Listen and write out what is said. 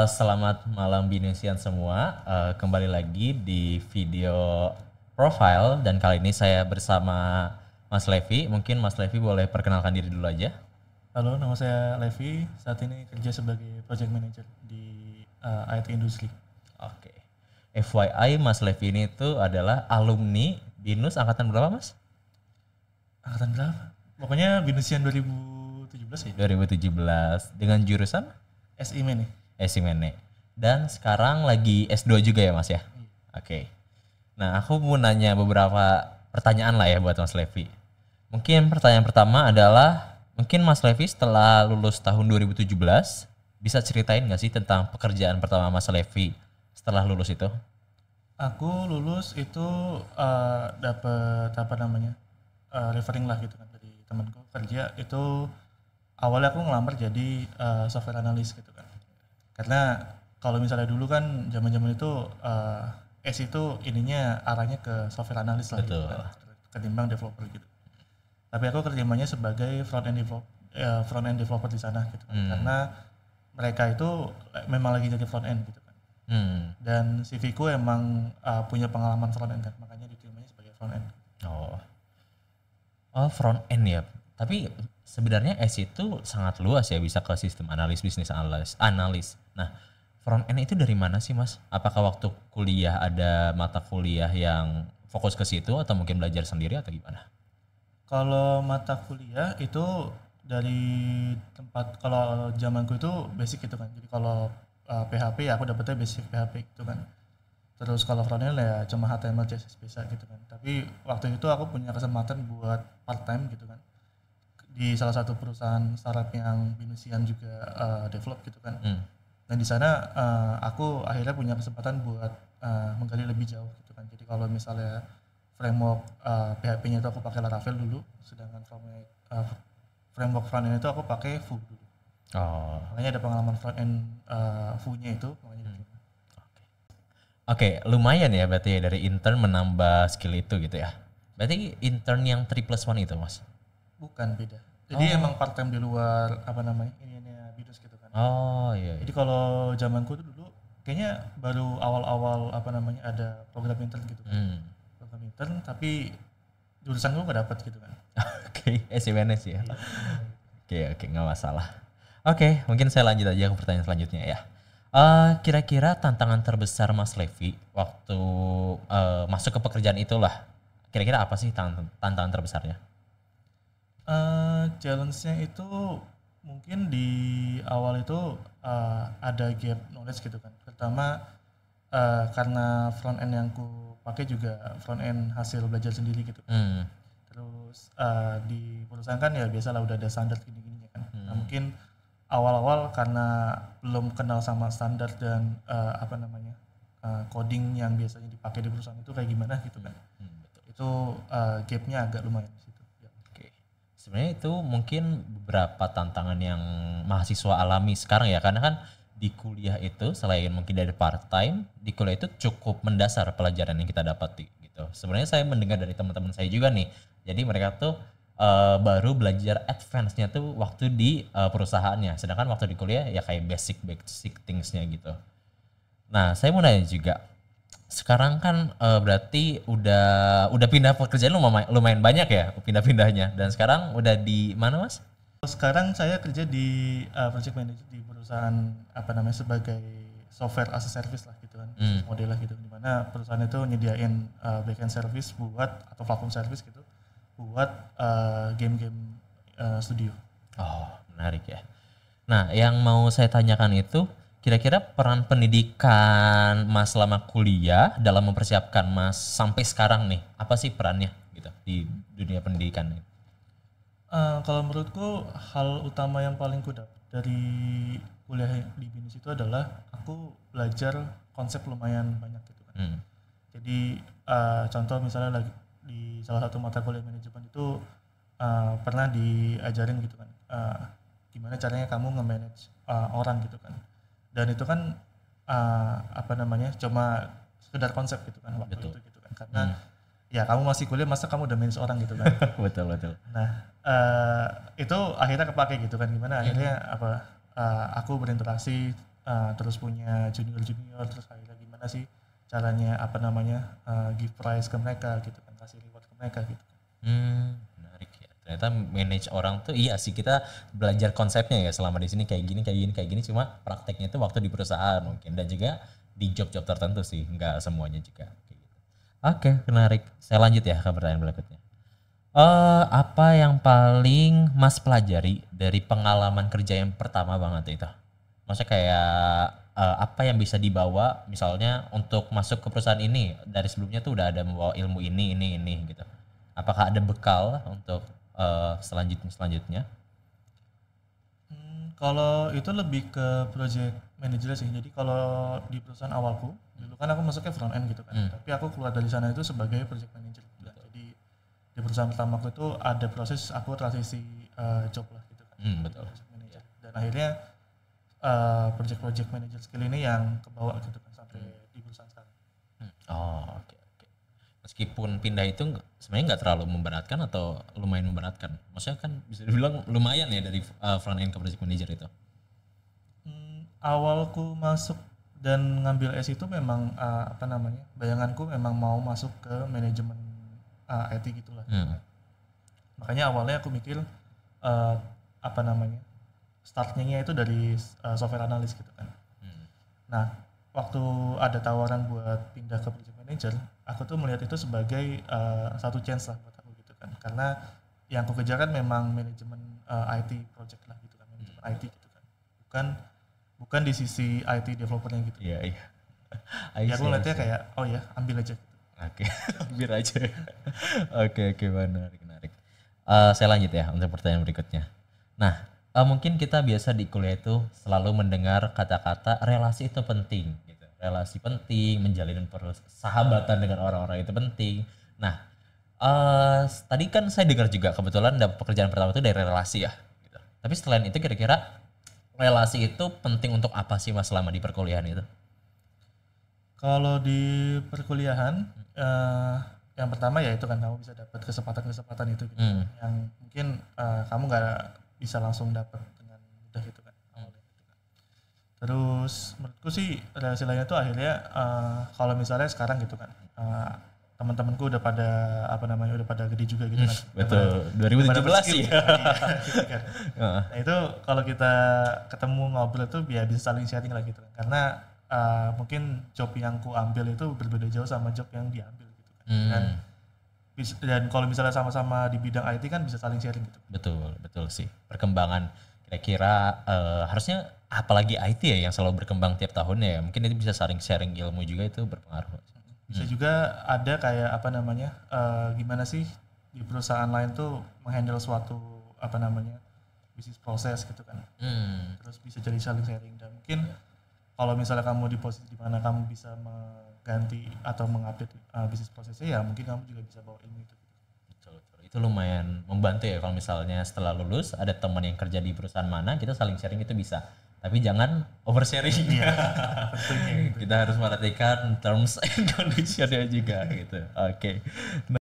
Selamat malam Binesian semua. Kembali lagi di video profile dan kali ini saya bersama Mas Levi. Mungkin Mas Levi boleh perkenalkan diri dulu aja. Halo, nama saya Levi. Saat ini kerja sebagai project manager di IT industri. Oke. FYI Mas Levi ini itu adalah alumni BINUS angkatan berapa Mas? Angkatan berapa? Pokoknya Binesian 2017 ya? 2017 dengan jurusan SI nih. Esimene. Dan sekarang lagi S2 juga ya Mas ya? Oke. Nah aku mau nanya beberapa pertanyaan lah ya buat Mas Levi. Mungkin pertanyaan pertama adalah, mungkin Mas Levi setelah lulus tahun 2017, bisa ceritain gak sih tentang pekerjaan pertama Mas Levi setelah lulus itu? Aku lulus itu dapat referring lah gitu kan dari temanku kerja itu. Awalnya aku ngelamar jadi software analyst gitu kan. Karena kalau misalnya dulu kan zaman-zaman itu S itu ininya arahnya ke software analyst lah gitu kan, ketimbang developer gitu. Tapi aku kerjanya sebagai front end developer di sana gitu kan. Karena mereka itu memang lagi jadi front end gitu kan. Dan CV ku emang punya pengalaman front end kan, makanya diterimanya sebagai front end. Oh front end ya. Tapi sebenarnya S itu sangat luas ya, bisa ke sistem analis, bisnis analis. Nah, front end itu dari mana sih Mas? Apakah waktu kuliah ada mata kuliah yang fokus ke situ atau mungkin belajar sendiri atau gimana? Kalau mata kuliah itu dari tempat, kalau zamanku itu basic gitu kan. Jadi kalau PHP ya aku dapetnya basic PHP gitu kan. Terus kalau front end ya cuma HTML CSS biasa gitu kan. Tapi waktu itu aku punya kesempatan buat part time gitu kan di salah satu perusahaan startup yang Binesian juga develop gitu kan. Dan di sana aku akhirnya punya kesempatan buat menggali lebih jauh gitu kan. Jadi kalau misalnya framework PHP-nya itu aku pakai Laravel dulu, sedangkan framework front end itu aku pakai Vue dulu. Makanya ada pengalaman front end Vue-nya itu, makanya diterima. Oke, lumayan ya berarti ya dari intern menambah skill itu gitu ya. Berarti intern yang 3+1 itu Mas? Bukan, beda. Jadi emang part time di luar ini BINUS gitu kan. Iya. Jadi kalau zamanku tuh dulu kayaknya baru awal-awal ada program intern gitu kan. Program intern tapi jurusan gue nggak dapet gitu kan. Oke, SMNS ya. Oke, nggak masalah. Oke, mungkin saya lanjut aja ke pertanyaan selanjutnya ya. Kira-kira tantangan terbesar Mas Levi waktu masuk ke pekerjaan itulah, kira-kira apa sih tantangan terbesarnya? Challenge-nya itu mungkin di awal itu ada gap knowledge gitu kan. Pertama karena front end yang ku pakai juga front end hasil belajar sendiri gitu kan. Terus di perusahaan kan ya biasalah udah ada standar gini-gininya kan. Nah, mungkin awal-awal karena belum kenal sama standar dan coding yang biasanya dipakai di perusahaan itu kayak gimana gitu kan. Itu gapnya agak lumayan di situ. Ya. Oke. Sebenarnya itu mungkin beberapa tantangan yang mahasiswa alami sekarang ya, karena kan di kuliah itu selain mungkin dari part time, di kuliah itu cukup mendasar pelajaran yang kita dapati gitu. Sebenarnya saya mendengar dari teman-teman saya juga nih. Jadi mereka tuh baru belajar advance-nya tuh waktu di perusahaannya. Sedangkan waktu di kuliah ya kayak basic things-nya gitu. Nah, saya mau nanya juga. Sekarang kan berarti udah pindah pekerjaan lumayan banyak ya pindah-pindahnya. Dan sekarang udah di mana Mas? Sekarang saya kerja di project manager di perusahaan sebagai software as a service lah gitu kan, model lah gitu, dimana perusahaan itu nyediain backend service buat atau platform service gitu buat game-game studio. Oh menarik ya. Nah yang mau saya tanyakan itu, kira-kira peran pendidikan Mas selama kuliah dalam mempersiapkan Mas sampai sekarang nih, apa sih perannya gitu di dunia pendidikan nih? Kalau menurutku hal utama yang paling ku dapat dari kuliah di BINUS itu adalah aku belajar konsep lumayan banyak gitu kan. Jadi contoh misalnya lagi di salah satu mata kuliah manajemen itu pernah diajarin gitu kan, gimana caranya kamu nge-manage orang gitu kan. Dan itu kan cuma sekedar konsep gitu kan waktu itu gitu kan. Karena ya kamu masih kuliah, masa kamu udah manage orang gitu kan. Betul. Nah itu akhirnya kepake gitu kan, gimana akhirnya aku berinteraksi terus punya junior terus akhirnya gimana sih caranya apa namanya give prize ke mereka gitu kan, kasih reward ke mereka gitu. Menarik ya. Ternyata manage orang tuh iya sih, kita belajar konsepnya ya selama di sini kayak gini, cuma prakteknya itu waktu di perusahaan mungkin dan juga di job-job tertentu sih, nggak semuanya juga kayak gitu. Oke, menarik. Saya lanjut ya ke pertanyaan berikutnya. Apa yang paling Mas pelajari dari pengalaman kerja yang pertama banget itu? Maksudnya kayak apa yang bisa dibawa misalnya untuk masuk ke perusahaan ini dari sebelumnya tuh udah ada membawa ilmu ini gitu. Apakah ada bekal untuk selanjutnya? Kalau itu lebih ke project manager sih. Jadi kalau di perusahaan awalku, dulu kan aku masuknya front end gitu kan. Tapi aku keluar dari sana itu sebagai project manager. Gitu. Jadi di perusahaan pertamaku itu ada proses aku transisi job lah gitu kan. Betul. Project manager. Dan akhirnya project manager skill ini yang kebawa gitu kan sampai di perusahaan sekarang. Oh, oke. Meskipun pindah itu sebenarnya nggak terlalu memberatkan atau lumayan memberatkan. Maksudnya kan bisa dibilang lumayan ya dari front end ke project manager itu. Awalku masuk dan ngambil S itu memang apa namanya, bayanganku memang mau masuk ke manajemen IT gitulah. Makanya awalnya aku mikir apa namanya, startnya itu dari software analyst gitu kan. Nah waktu ada tawaran buat pindah ke project manager, aku tuh melihat itu sebagai satu chance lah buat aku gitu kan. Karena yang aku kejar kan memang manajemen IT project lah gitu kan, manajemen IT gitu kan. Bukan di sisi IT developernya gitu. Iya. Ya aku ngeliatnya kayak oh ya ambil aja gitu. Oke, ambil aja. Oke, menarik. Saya lanjut ya untuk pertanyaan berikutnya. Nah, mungkin kita biasa di kuliah itu selalu mendengar kata-kata relasi itu penting gitu. Relasi penting, menjalin persahabatan dengan orang-orang itu penting. Nah, tadi kan saya dengar juga kebetulan pekerjaan pertama itu dari relasi ya gitu. Tapi selain itu kira-kira relasi itu penting untuk apa sih Mas selama di perkuliahan itu? Kalau di perkuliahan yang pertama ya itu kan kamu bisa dapat kesempatan itu gitu. Yang mungkin kamu nggak bisa langsung dapat dengan mudah gitu kan. Terus menurutku sih relasi lainnya tuh akhirnya kalau misalnya sekarang gitu kan teman-temanku udah pada apa namanya udah pada gede juga gitu kan. Betul. 2017 sih. Gitu kan. Nah itu kalau kita ketemu ngobrol tuh biar bisa saling sharing lah gitu kan. Karena mungkin job yang ku ambil itu berbeda jauh sama job yang diambil gitu kan. Dan kalau misalnya sama-sama di bidang IT kan bisa saling sharing gitu. Betul sih. Perkembangan kira-kira harusnya apalagi IT ya yang selalu berkembang tiap tahunnya ya. Mungkin itu bisa saling sharing ilmu juga, itu berpengaruh. Bisa juga ada kayak apa namanya gimana sih di perusahaan lain tuh menghandle suatu apa namanya bisnis proses gitu kan. Terus bisa jadi saling sharing dan mungkin kalau misalnya kamu di posisi di mana kamu bisa mengganti atau mengupdate bisnis prosesnya ya mungkin kamu juga bisa bawa ilmu itu. Betul. Itu lumayan membantu ya kalau misalnya setelah lulus ada teman yang kerja di perusahaan mana, kita saling sharing itu bisa. Tapi jangan oversharing. Iya, tentunya gitu. Kita harus memperhatikan terms and conditionnya juga gitu. Oke.